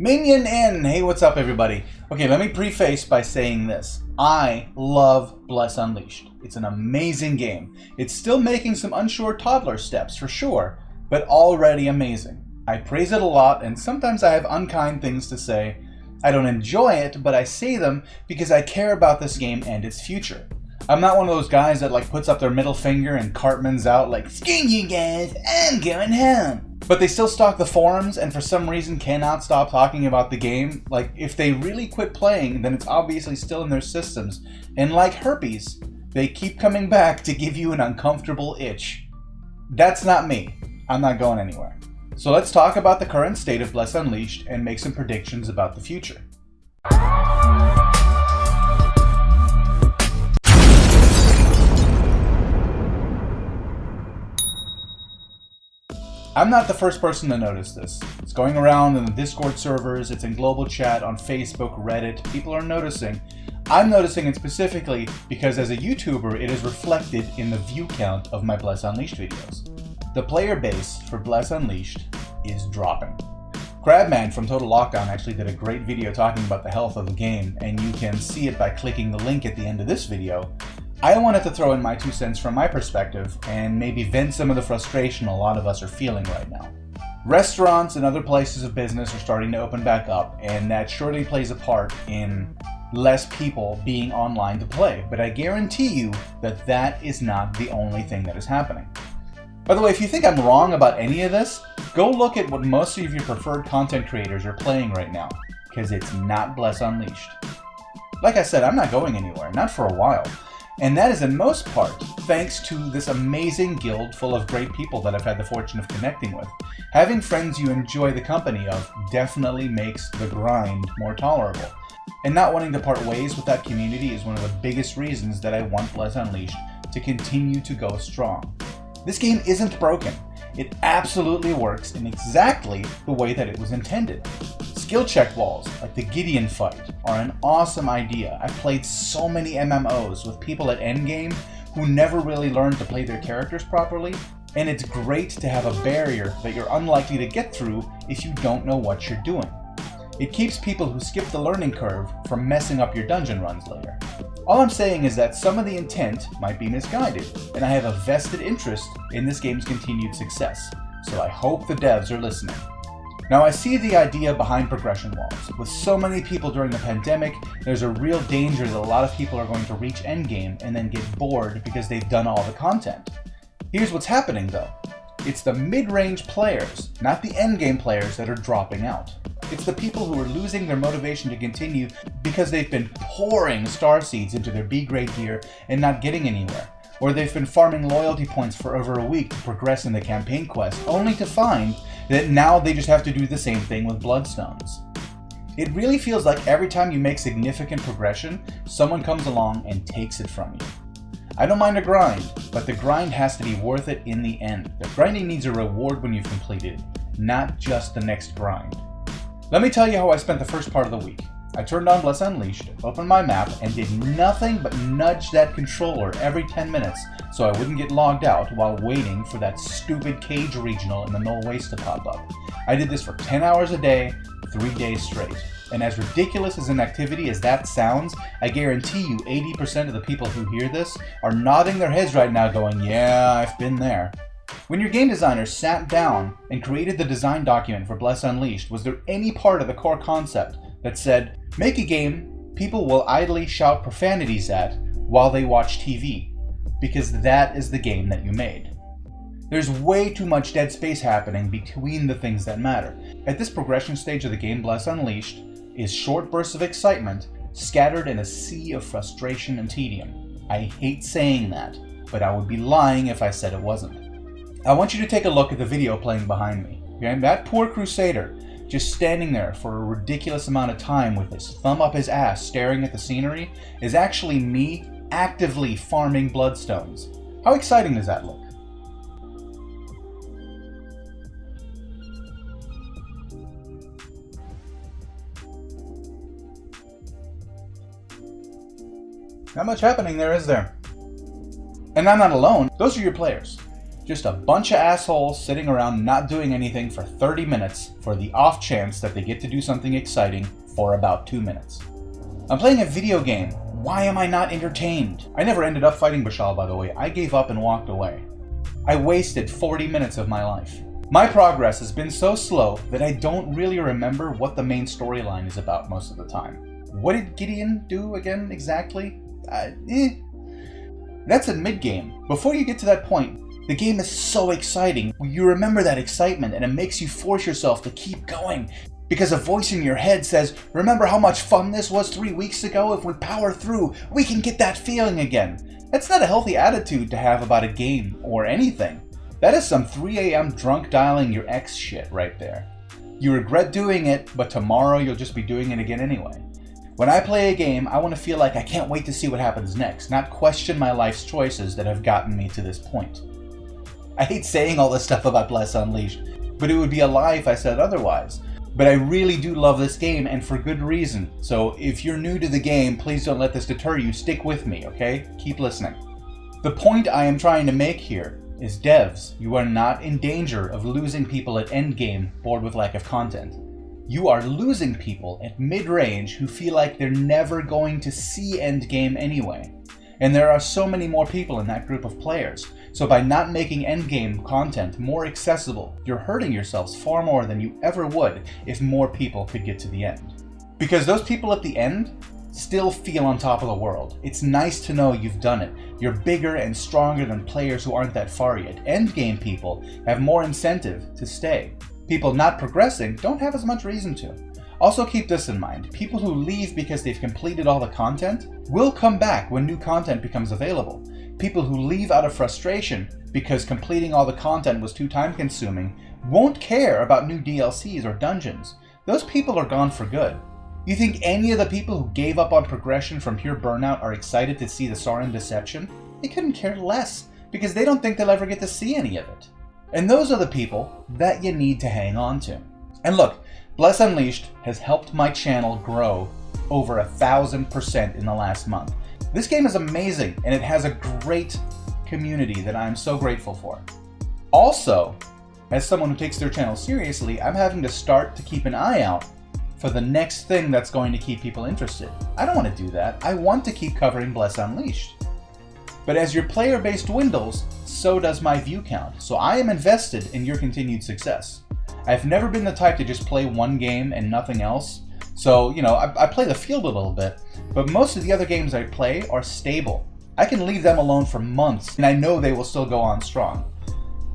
Minion in! Hey, what's up everybody? Okay, let me preface by saying this. I love Bless Unleashed. It's an amazing game. It's still making some unsure toddler steps for sure, but already amazing. I praise it a lot, and sometimes I have unkind things to say. I don't enjoy it, but I say them because I care about this game and its future. I'm not one of those guys that puts up their middle finger and Cartman's out like, "Screw you guys, I'm going home." But they still stalk the forums and for some reason cannot stop talking about the game. If they really quit playing, then it's obviously still in their systems. And like herpes, they keep coming back to give you an uncomfortable itch. That's not me. I'm not going anywhere. So let's talk about the current state of Bless Unleashed and make some predictions about the future. I'm not the first person to notice this. It's going around in the Discord servers, it's in global chat, on Facebook, Reddit. People are noticing. I'm noticing it specifically because as a YouTuber, it is reflected in the view count of my Bless Unleashed videos. The player base for Bless Unleashed is dropping. Crabman from Total Lockdown actually did a great video talking about the health of the game, and you can see it by clicking the link at the end of this video. I wanted to throw in my 2 cents from my perspective and maybe vent some of the frustration a lot of us are feeling right now. Restaurants and other places of business are starting to open back up, and that surely plays a part in less people being online to play, but I guarantee you that that is not the only thing that is happening. By the way, if you think I'm wrong about any of this, go look at what most of your preferred content creators are playing right now, because it's not Bless Unleashed. Like I said, I'm not going anywhere, not for a while. And that is in most part thanks to this amazing guild full of great people that I've had the fortune of connecting with. Having friends you enjoy the company of definitely makes the grind more tolerable. And not wanting to part ways with that community is one of the biggest reasons that I want Bless Unleashed to continue to go strong. This game isn't broken. It absolutely works in exactly the way that it was intended. Skill check walls, like the Gideon fight, are an awesome idea. I've played so many MMOs with people at endgame who never really learned to play their characters properly, and it's great to have a barrier that you're unlikely to get through if you don't know what you're doing. It keeps people who skip the learning curve from messing up your dungeon runs later. All I'm saying is that some of the intent might be misguided, and I have a vested interest in this game's continued success, so I hope the devs are listening. Now, I see the idea behind progression walls. With so many people during the pandemic, there's a real danger that a lot of people are going to reach endgame and then get bored because they've done all the content. Here's what's happening though. It's the mid-range players, not the endgame players, that are dropping out. It's the people who are losing their motivation to continue because they've been pouring starseeds into their B-grade gear and not getting anywhere. Or they've been farming loyalty points for over a week to progress in the campaign quest, only to find that now they just have to do the same thing with bloodstones. It really feels like every time you make significant progression, someone comes along and takes it from you. I don't mind a grind, but the grind has to be worth it in the end. The grinding needs a reward when you've completed it, not just the next grind. Let me tell you how I spent the first part of the week. I turned on Bless Unleashed, opened my map, and did nothing but nudge that controller every 10 minutes so I wouldn't get logged out while waiting for that stupid cage regional in the Null Waste to pop up. I did this for 10 hours a day, 3 days straight. And as ridiculous as an activity as that sounds, I guarantee you 80% of the people who hear this are nodding their heads right now going, "Yeah, I've been there." When your game designer sat down and created the design document for Bless Unleashed, was there any part of the core concept that said, make a game people will idly shout profanities at while they watch TV? Because that is the game that you made. There's way too much dead space happening between the things that matter. At this progression stage of the game, Bless Unleashed is short bursts of excitement scattered in a sea of frustration and tedium. I hate saying that, but I would be lying if I said it wasn't. I want you to take a look at the video playing behind me. Okay? That poor Crusader, just standing there for a ridiculous amount of time with his thumb up his ass staring at the scenery, is actually me actively farming bloodstones. How exciting does that look? Not much happening there, is there? And I'm not alone. Those are your players. Just a bunch of assholes sitting around not doing anything for 30 minutes for the off chance that they get to do something exciting for about 2 minutes. I'm playing a video game. Why am I not entertained? I never ended up fighting Bashal, by the way. I gave up and walked away. I wasted 40 minutes of my life. My progress has been so slow that I don't really remember what the main storyline is about most of the time. What did Gideon do again exactly? That's at mid-game. Before you get to that point, the game is so exciting. You remember that excitement and it makes you force yourself to keep going. Because a voice in your head says, remember how much fun this was 3 weeks ago? If we power through, we can get that feeling again. That's not a healthy attitude to have about a game or anything. That is some 3 a.m. drunk dialing your ex shit right there. You regret doing it, but tomorrow you'll just be doing it again anyway. When I play a game, I want to feel like I can't wait to see what happens next, not question my life's choices that have gotten me to this point. I hate saying all this stuff about Bless Unleashed, but it would be a lie if I said otherwise. But I really do love this game, and for good reason. So if you're new to the game, please don't let this deter you. Stick with me, okay? Keep listening. The point I am trying to make here is devs, you are not in danger of losing people at endgame bored with lack of content. You are losing people at mid-range who feel like they're never going to see endgame anyway. And there are so many more people in that group of players. So by not making endgame content more accessible, you're hurting yourselves far more than you ever would if more people could get to the end. Because those people at the end still feel on top of the world. It's nice to know you've done it. You're bigger and stronger than players who aren't that far yet. Endgame people have more incentive to stay. People not progressing don't have as much reason to. Also keep this in mind, people who leave because they've completed all the content will come back when new content becomes available. People who leave out of frustration because completing all the content was too time consuming won't care about new DLCs or dungeons. Those people are gone for good. You think any of the people who gave up on progression from pure burnout are excited to see the Sauron deception? They couldn't care less because they don't think they'll ever get to see any of it. And those are the people that you need to hang on to. And look, Bless Unleashed has helped my channel grow over 1,000% in the last month. This game is amazing and it has a great community that I'm so grateful for. Also, as someone who takes their channel seriously, I'm having to start to keep an eye out for the next thing that's going to keep people interested. I don't want to do that. I want to keep covering Bless Unleashed. But as your player base dwindles, so does my view count. So I am invested in your continued success. I've never been the type to just play one game and nothing else. So, I play the field a little bit, but most of the other games I play are stable. I can leave them alone for months and I know they will still go on strong.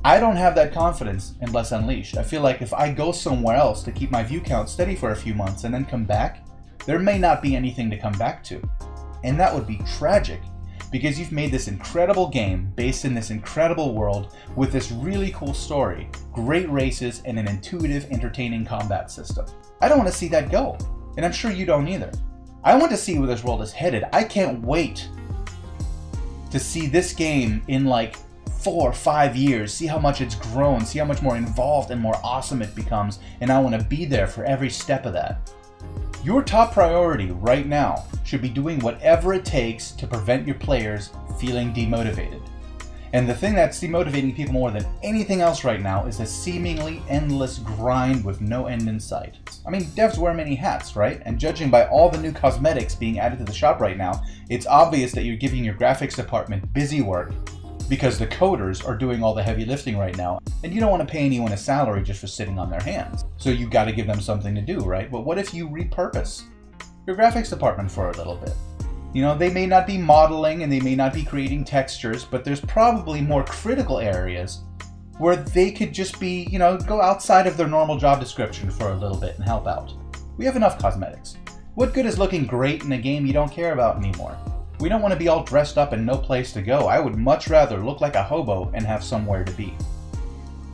I don't have that confidence in Bless Unleashed. I feel like if I go somewhere else to keep my view count steady for a few months and then come back, there may not be anything to come back to. And that would be tragic, because you've made this incredible game based in this incredible world with this really cool story, great races, and an intuitive, entertaining combat system. I don't want to see that go, and I'm sure you don't either. I want to see where this world is headed. I can't wait to see this game in like 4 or 5 years, see how much it's grown, see how much more involved and more awesome it becomes, and I want to be there for every step of that. Your top priority right now should be doing whatever it takes to prevent your players feeling demotivated. And the thing that's demotivating people more than anything else right now is the seemingly endless grind with no end in sight. I mean, devs wear many hats, right? And judging by all the new cosmetics being added to the shop right now, it's obvious that you're giving your graphics department busy work because the coders are doing all the heavy lifting right now, and you don't want to pay anyone a salary just for sitting on their hands. So you got to give them something to do, right? But what if you repurpose your graphics department for a little bit? They may not be modeling and they may not be creating textures, but there's probably more critical areas where they could just be, go outside of their normal job description for a little bit and help out. We have enough cosmetics. What good is looking great in a game you don't care about anymore? We don't want to be all dressed up and no place to go. I would much rather look like a hobo and have somewhere to be.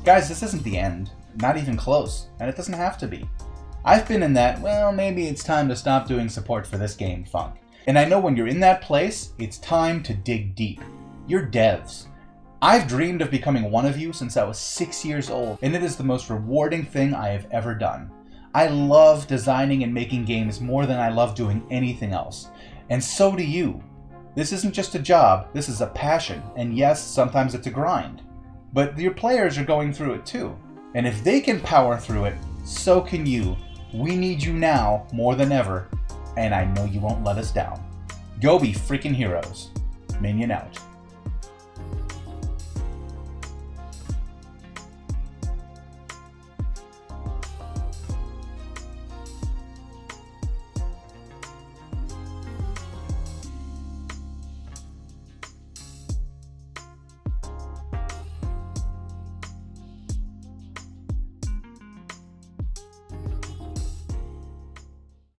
Guys, this isn't the end. Not even close. And it doesn't have to be. I've been in that, maybe it's time to stop doing support for this game funk. And I know when you're in that place, it's time to dig deep. You're devs. I've dreamed of becoming one of you since I was 6 years old, and it is the most rewarding thing I have ever done. I love designing and making games more than I love doing anything else. And so do you. This isn't just a job, this is a passion, and yes, sometimes it's a grind. but your players are going through it too. And if they can power through it, so can you. We need you now more than ever, and I know you won't let us down. Go be freaking heroes. Minion out.